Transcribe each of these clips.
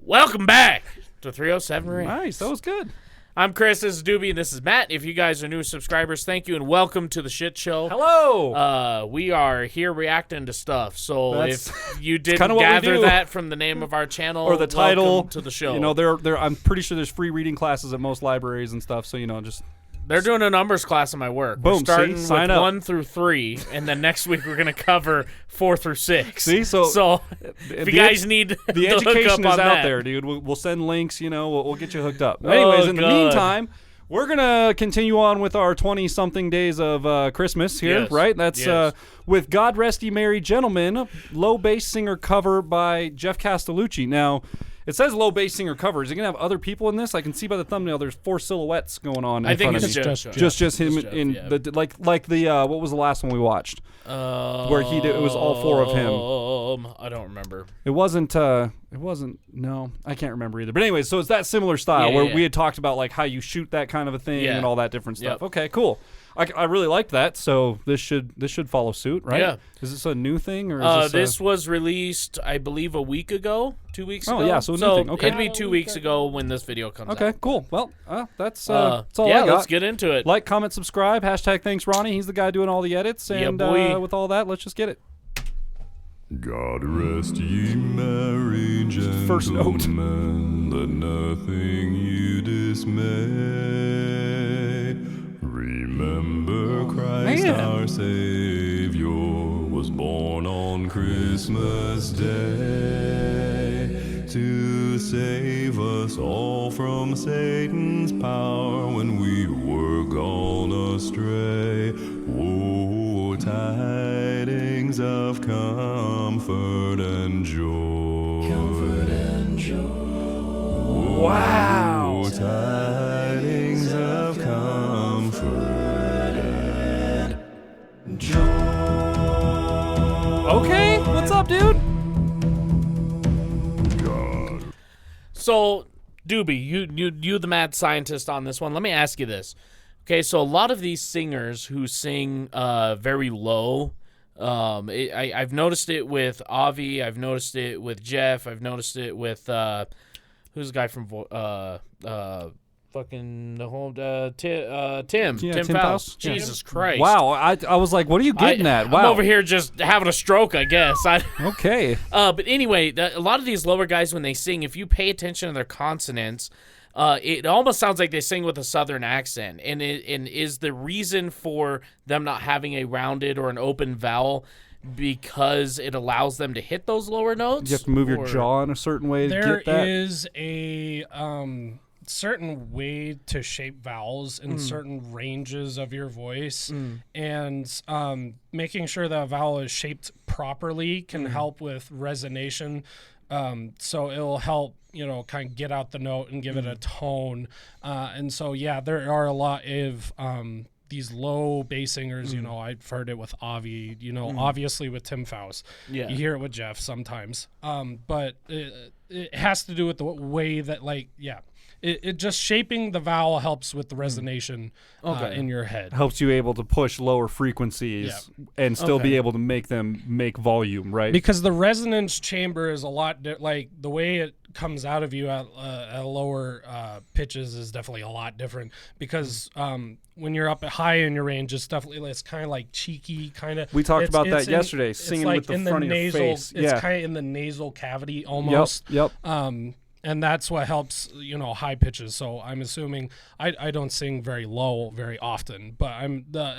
Welcome back to 307 Rings. Nice, that was good. I'm Chris, this is Doobie, and this is Matt. If you guys are new subscribers, thank you, and welcome to the shit show. Hello! We are here reacting to stuff, so if you didn't gather that from the name of our channel or the title welcome to the show. You know, I'm pretty sure there's free reading classes at most libraries and stuff, so, you know, just... They're doing a numbers class in my work. Boom, we're starting see? with Sign up. 1 through 3, and then next week we're going to cover 4 through 6. See? So if you guys need the to education hook up is on out that. there, dude. We'll send links, you know, we'll get you hooked up. Anyways, in the meantime... We're going to continue on with our 20-something days of Christmas here, right? That's with God Rest Ye Merry Gentlemen, low bass singer cover by Geoff Castellucci. Now, it says low bass singer cover. Is he going to have other people in this? I can see by the thumbnable there's 4 silhouettes going on in front of me. Just him in the like the what was the last one we watched? Where he did, it was all 4 of him. I don't remember. It wasn't no, I can't remember either. But anyways, so it's that similar style where we had talked about like how you shoot that kind of a thing and all that different stuff. Okay, cool. I really liked that, so this should follow suit, right? Yeah. Is this a new thing or is this was released, I believe, a week ago, 2 weeks ago. Oh yeah, so a new thing. Okay. It'd be 2 weeks ago when this video comes out. Okay, cool. Well, that's all I got. Let's get into it. Like, comment, subscribe. #thanks Ronnie. He's the guy doing all the edits. And with all that, let's just get it. God rest ye merry gentlemen, first note. Let nothing you dismay. Remember Christ our Savior was born on Christmas Day to save us all from Satan's power when we were gone astray. Oh, tidings of comfort and joy. Comfort and joy. Wow. Oh, tidings of comfort and joy. Okay, what's up, dude? God. So, Doobie, you the mad scientist on this one. Let me ask you this. Okay, so a lot of these singers who sing very low, I've noticed it with Avi, I've noticed it with Jeff, I've noticed it with who's the guy from fucking the whole Tim Faust. Jesus Christ! Wow, I was like, what are you getting at? Wow, I'm over here just having a stroke, I guess. Okay. But anyway, a lot of these lower guys when they sing, if you pay attention to their consonants. It almost sounds like they sing with a southern accent, and is the reason for them not having a rounded or an open vowel because it allows them to hit those lower notes? You have to move your jaw in a certain way to get that? There is a certain way to shape vowels in certain ranges of your voice, and making sure that a vowel is shaped properly can help with resonation. So it'll help, kind of get out the note and give it a tone. And so, there are a lot of these low bass singers. I've heard it with Avi, obviously with Tim Faust. Yeah. You hear it with Jeff sometimes. But it has to do with the way that, it just shaping the vowel helps with the resonation in your head. Helps you able to push lower frequencies and still be able to make them make volume, right? Because the resonance chamber is a lot the way it comes out of you at lower pitches is definitely a lot different. Because when you're up high in your range, it's kind of like cheeky, kind of. We talked about that yesterday, singing with the front of your face. It's kind of in the nasal cavity almost. Yep. And that's what helps, high pitches. So I'm assuming I don't sing very low very often, but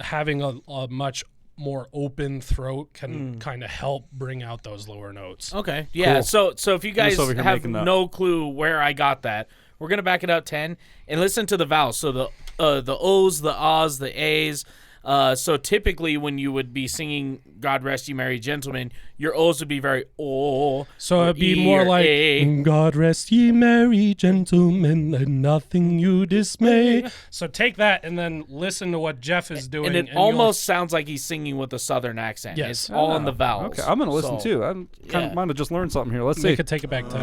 having a much more open throat can kind of help bring out those lower notes. Okay, yeah. Cool. So if you guys have no clue where I got that, we're gonna back it up 10 and listen to the vowels. So the O's, the A's, the A's. So typically when you would be singing God Rest Ye Merry Gentlemen, your O's would be very O. So it'd be more like A. God Rest Ye Merry Gentlemen, let nothing you dismay. So take that and then listen to what Jeff is doing. And it almost sounds like he's singing with a southern accent. Yes. It's all in the vowels. Okay, I'm going to listen too. I kind of might have just learned something here. Let's see. They could take it back 10.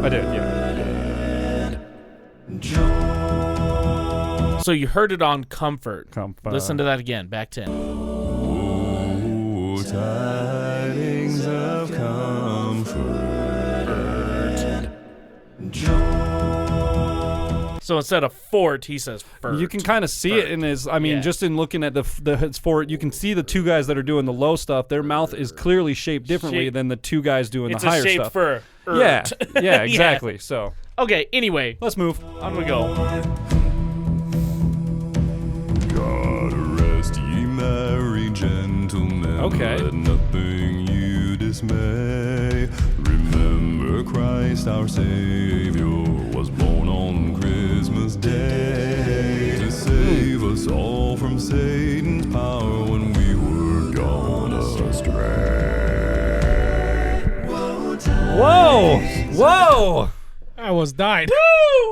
I did, yeah. So you heard it on Comfort. Listen to that again. Back 10. Oh, tidings of comfort So instead of fort, he says furt. You can kind of see it in his. I mean, just in looking at his fort, you can see the two guys that are doing the low stuff. Their mouth is clearly shaped differently than the two guys doing the higher shaped stuff. For yeah, yeah, exactly. So okay. Anyway, let's move. On we go. God rest ye merry gentlemen. Okay. Let nothing you dismay. Remember Christ our Savior was born on Christmas Day to save us all from Satan's power when we were gone astray. Whoa! Whoa! I almost died.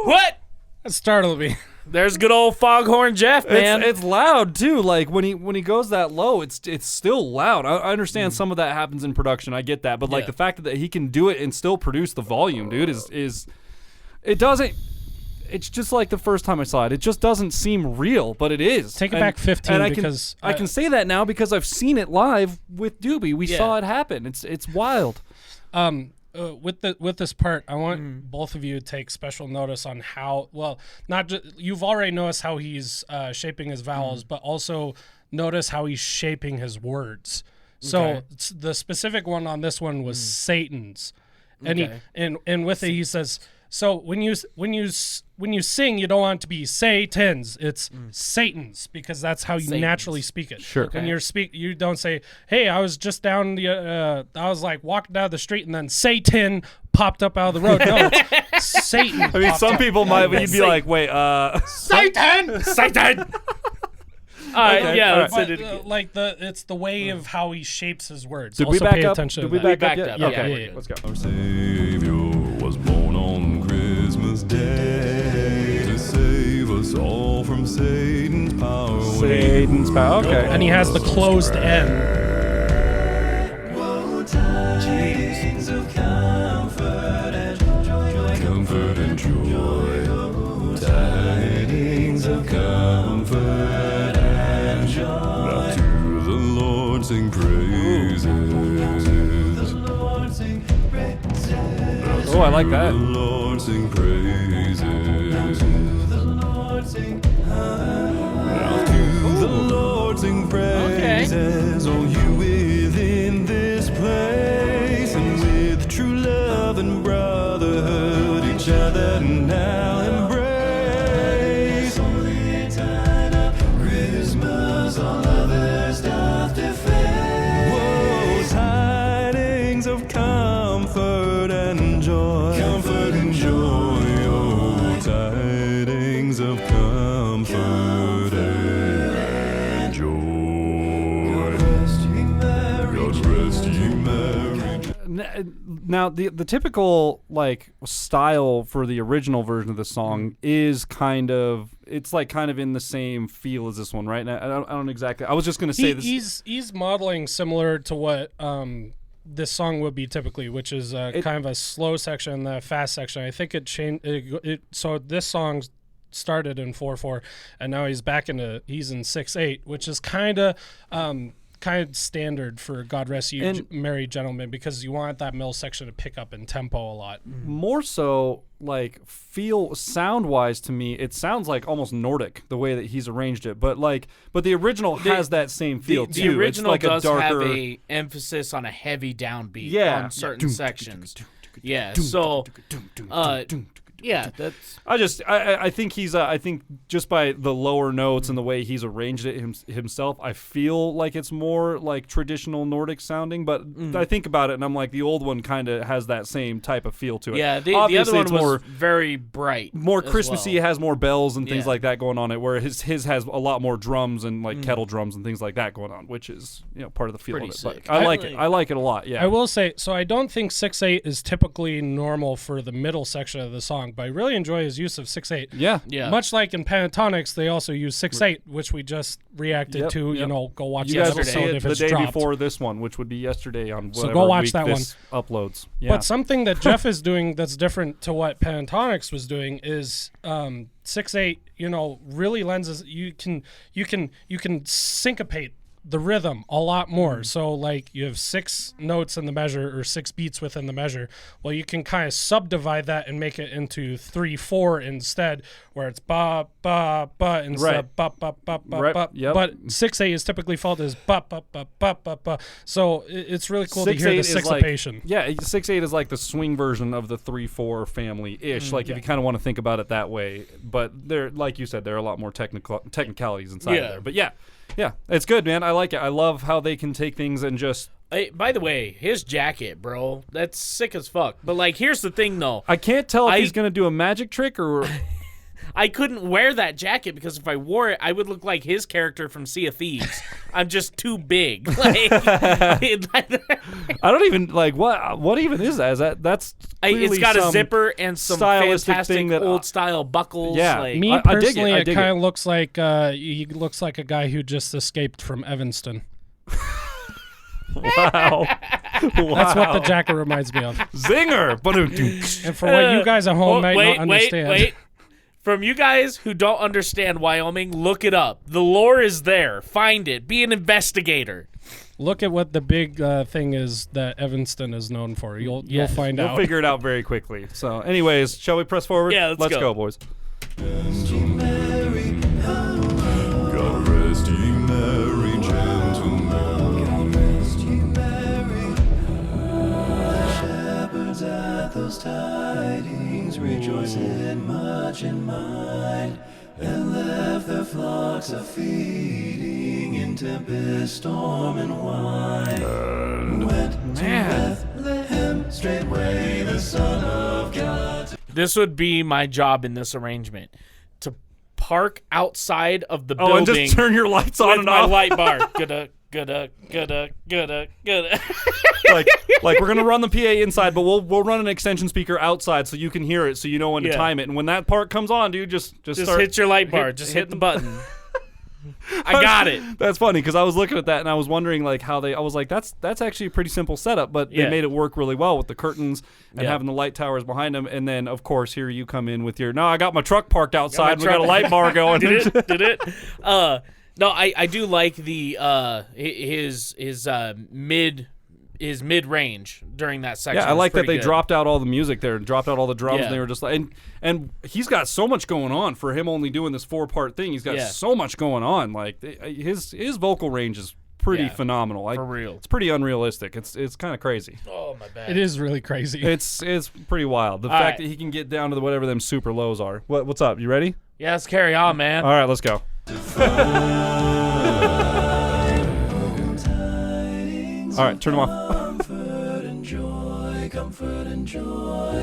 What? That startled me. There's good old Foghorn Jeff, man. It's loud too. Like when he goes that low, it's still loud. I understand some of that happens in production. I get that, but like the fact that he can do it and still produce the volume, dude, is it doesn't. It's just like the first time I saw it. It just doesn't seem real, but it is. Take it back 15 and because I can say that now because I've seen it live with Doobie. We saw it happen. It's wild. With this part, I want both of you to take special notice on how not just you've already noticed how he's shaping his vowels, but also notice how he's shaping his words. So the specific one on this one was Satan's, and and with it he says. So when you sing, you don't want it to be Satan's. It's Satan's because that's how you naturally speak it. Sure. When you don't say, "Hey, I was just down the I was like walking down the street and then Satan popped up out of the road." No, it's Satan. I mean, some people might, but you'd be like, "Wait, Satan, Satan." All right, yeah, but, it's the way of how he shapes his words. Did also we back pay up? attention Did to we that. back up? backed Yeah. up. Okay, Yeah. let's go. Our Savior was born on Christmas Day to save us all from Satan's power. Satan's power. Okay. And he has the closed N. Tidings of comfort and joy. Comfort and joy. Tidings of comfort and joy. Now to the Lord sing praises. Oh, I like that. To the Lord sing praises. Now to the Lord sing praises. Oh, you within this place, and with true love and brotherhood, each other now embrace. Holy tide of Christmas, all others doth defend. Whoa, tidings of comfort and joy. Comfort and joy, oh, tidings of comfort and joy. God rest ye merry. Now, the typical like style for the original version of the song is kind of in the same feel as this one, right? And I don't exactly. I was just gonna say this. He's modeling similar to what this song would be typically, which is kind of a slow section and a fast section. I think it changed. So this song started in 4/4, and now he's in 6/8, which is kind of standard for God Rest You Merry Gentlemen, because you want that middle section to pick up in tempo a lot. More so, like feel sound wise to me, it sounds like almost Nordic the way that he's arranged it. But the original has that same feel too. The original it's like does a darker, have a emphasis on a heavy downbeat on certain sections. Yeah, so yeah, that's. I think he's. I think just by the lower notes and the way he's arranged it himself, I feel like it's more like traditional Nordic sounding. But I think about it and I'm like, the old one kind of has that same type of feel to it. Yeah, the other one was very bright, more Christmassy. Well. It has more bells and things like that going on it. Where his has a lot more drums and like kettle drums and things like that going on, which is part of the feel Pretty of it. sick. But I like it. I like it a lot. Yeah. I will say, so I don't think 6/8 is typically normal for the middle section of the song, but I really enjoy his use of 6/8. Yeah. Much like in Pentatonics, they also use 6/8, which we just reacted to. Yep. Go watch You the guys will episode see it if the it's day dropped. before this one, which would be yesterday on whatever go watch week that this uploads. Yeah. But something that Geoff is doing that's different to what Pentatonics was doing is 6/8. Really lends us. You can syncopate the rhythm a lot more. So like you have 6 notes in the measure or 6 beats within the measure. Well, you can kind of subdivide that and make it into 3/4 instead, where it's ba ba ba instead of ba ba ba ba ba. Yep. But 6/8 is typically followed as ba ba ba ba ba ba. So it's really cool to 6/8 hear the is syncopation. Yeah, 6/8 is like the swing version of the 3/4 family ish. Like if you kind of want to think about it that way. But there, like you said, there are a lot more technicalities inside of there. But yeah, it's good, man. I like it. I love how they can take things and just. Hey, by the way, his jacket, bro, that's sick as fuck. But like, here's the thing, though. I can't tell if he's gonna do a magic trick or. I couldn't wear that jacket because if I wore it, I would look like his character from Sea of Thieves. I'm just too big. Like, I don't even like what even is that? Is that's it's got a zipper and some stylistic fantastic thing that old style buckles. Yeah. like, Me I dig it. personally, I it dig kind it. of looks like he looks like a guy who just escaped from Evanston. Wow. That's what the jacket reminds me of. Zinger. And for what you guys at home might not understand. Wait. From you guys who don't understand Wyoming, look it up. The lore is there. Find it. Be an investigator. Look at what the big thing is that Evanston is known for. You'll find We'll out. figure it out very quickly. So, anyways, shall we press forward? Yeah, let's go, boys. God rest ye merry gentlemen. God rest ye merry. Shepherds at those tidings rejoicing much in mind, and left their flocks a feeding in tempest, storm, and wine. And went to Bethlehem straightway, the Son of God. This would be my job in this arrangement. To park outside of the building. Oh, and just turn your lights on with and my off. light bar. Gonna. like we're gonna run the PA inside, but we'll run an extension speaker outside so you can hear it, so you know when to time it. And when that part comes on, dude, just start, hit your light bar. Just hit the button. I got it. That's funny because I was looking at that and I was wondering like how I was like that's actually a pretty simple setup, but they made it work really well with the curtains and having the light towers behind them, and then of course here you come in with your I got my truck parked outside and we got a light bar going. Did it? No, I do like the his mid range during that section. Yeah, I like that they good. dropped out all the music there, dropped out all the drums, and they were just like, and he's got so much going on for him only doing this 4-part thing. He's got so much going on. Like his vocal range is pretty phenomenal. Like, for real. It's pretty unrealistic. It's kind of crazy. Oh my bad. It is really crazy. It's pretty wild. The fact that he can get down to whatever them super lows are. What's up? You ready? Yeah, let's carry on, man. All right, let's go. All right, turn them off. Comfort and joy.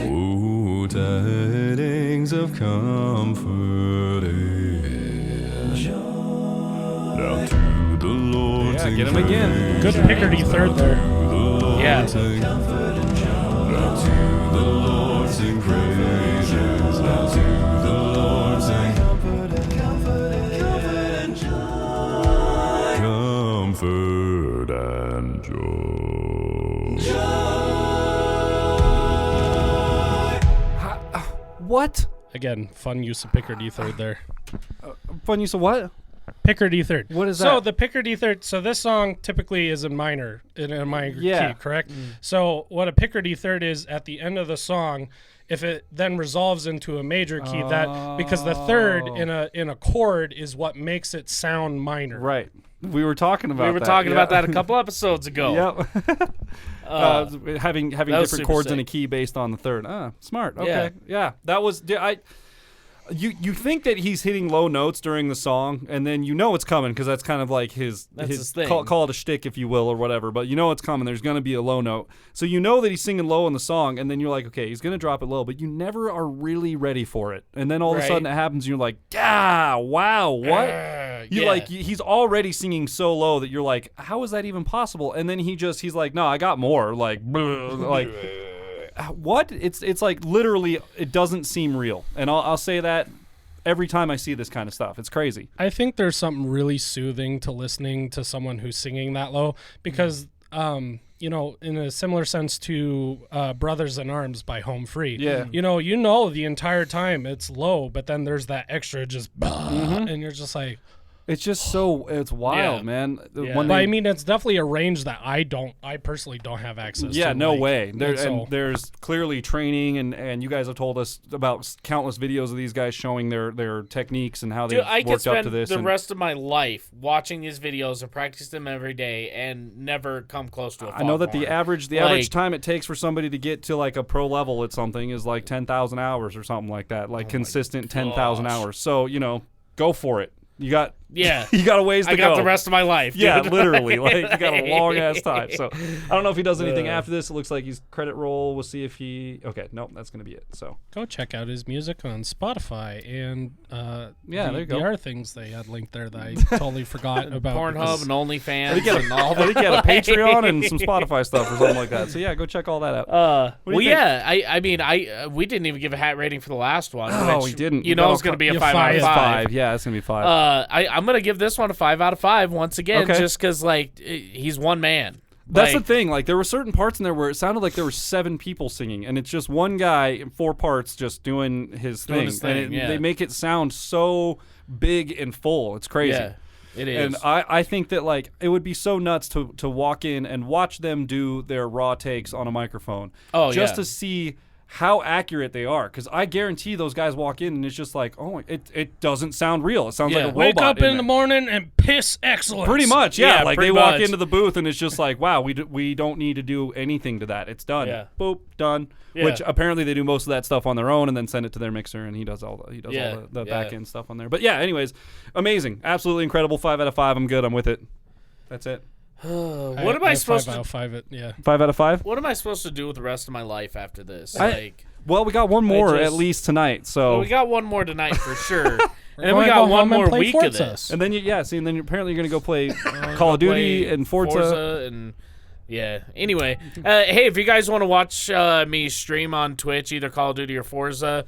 Oh, tidings of comfort and joy. Now to the Lord sing get him again. Good Picardy third there. Yeah. comfort and joy. Now to the Lord sing praises. Now to the Lord sing comfort and joy. Comfort and joy. What? Again, fun use of Picardy third there. Fun use of what? Picardy third. What is So that? the Picardy third. So this song typically is in a minor key, correct? So what a Picardy third is at the end of the song, if it then resolves into a major key, that because the third in a chord is what makes it sound minor. Right. We were talking about that a couple episodes ago. Yep. Having different chords in a sick. key based on the third. Smart. Okay. Yeah. That was You think that he's hitting low notes during the song, and then you know it's coming because that's kind of like his thing. Call it a shtick, if you will, or whatever. But you know it's coming. There's going to be a low note, so you know that he's singing low in the song, and then you're like, okay, he's going to drop it low, but you never are really ready for it. And then all of a sudden it happens, and you're like, wow, what? He's already singing so low that you're like, how is that even possible? And then he's like, no, I got more. Like, like. What? It's like literally it doesn't seem real, and I'll say that every time I see this kind of stuff. It's crazy. I think there's something really soothing to listening to someone who's singing that low because in a similar sense to Brothers in Arms by Home Free. Yeah. You know the entire time it's low, but then there's that extra just and you're just like, It's just it's wild, man. Yeah. When But I mean, it's definitely a range that I personally don't have access to. yeah, no like, way. so- There's clearly training, and you guys have told us about countless videos of these guys showing their techniques and how Dude, they've I could worked up spend to this. the and rest of my life watching these videos and practice them every day and never come close to a I know that the foghorn. average time it takes for somebody to get to like a pro level at something is like 10,000 hours or something like that, like consistent 10,000 gosh. hours. So go for it. You got Yeah. you got a ways to I go. got the rest of my life, dude. Yeah, literally. Like, you got a long ass time. So I don't know if he does anything after this. It looks like he's credit roll. We'll see if he. Okay, nope, that's gonna be it. So Go check out his music on Spotify and there you go. The other things they had linked there that I totally forgot about. Pornhub and OnlyFans. I think he had a Patreon and some Spotify stuff or something like that. So yeah, go check all that out. What do you think? I mean, we didn't even give a hat rating for the last one. Oh, which, we didn't. You We know, got it's going to be a you 5 out of 5. 5. Yeah, it's gonna be 5. I'm going to give this one a 5 out of 5 once again, Okay. just because like he's one man. That's Like, the thing. Like there were certain parts in there where it sounded like there were 7 people singing, and it's just one guy in 4 parts just doing his thing. And they make it sound so big and full. It's crazy. Yeah, it is. And I think that like it would be so nuts to walk in and watch them do their raw takes on a microphone. Just to see how accurate they are, because I guarantee those guys walk in and it's just like, oh, it doesn't sound real. It sounds like a robot. Wake up in there. the morning and piss excellence. Pretty much, yeah. Yeah, Like pretty they walk much. into the booth and it's just like, wow, we don't need to do anything to that. It's done. Yeah. Boop, done. Yeah. Which apparently they do most of that stuff on their own and then send it to their mixer and he does all the Yeah. back end stuff on there. But yeah, anyways, amazing, absolutely incredible. 5 out of 5. I'm good. I'm with it. That's it. what am I supposed 5 to? out of 5 it, yeah. 5 out of 5. What am I supposed to do with the rest of my life after this? Well, we got one more just- at least tonight. So Well, we got one more tonight for sure, and then gonna we got go one home and more play week of Forza. this. and then and then apparently you're gonna go play Call of Duty Play and Forza. and yeah. Anyway, hey, if you guys want to watch me stream on Twitch, either Call of Duty or Forza,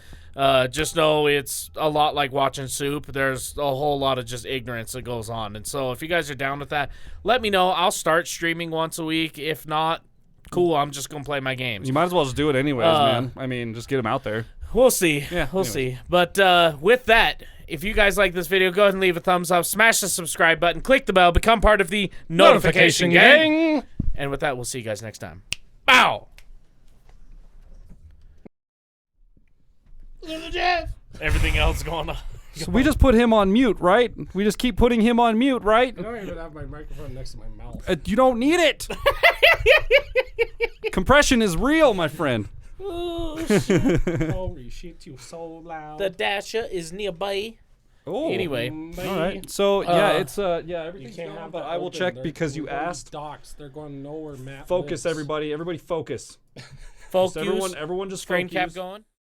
just know it's a lot like watching soup. There's a whole lot of just ignorance that goes on, and so if you guys are down with that, let me know. I'll start streaming once a week. If not, cool. I'm just gonna play my games. You might as well just do it anyways, man. I mean, just get them out there. We'll see. Yeah, We'll anyways. see. But with that, if you guys like this video, go ahead and leave a thumbs up, smash the subscribe button, click the bell, become part of the notification gang. And with that, we'll see you guys next time. Bow! Everything else going on. So we just put him on mute, right? We just keep putting him on mute, right? I don't even have my microphone next to my mouth. You don't need it. Compression is real, my friend. Holy shit, you so loud. The dasher is nearby. Oh. Anyway. All right. So yeah, it's You everything's can't going, have but that I will open. check They're because you going to asked. Docs. They're going nowhere, Matt. Focus, lives. everybody. Everybody, focus. Focus. Everyone, just Screen cap focus. going.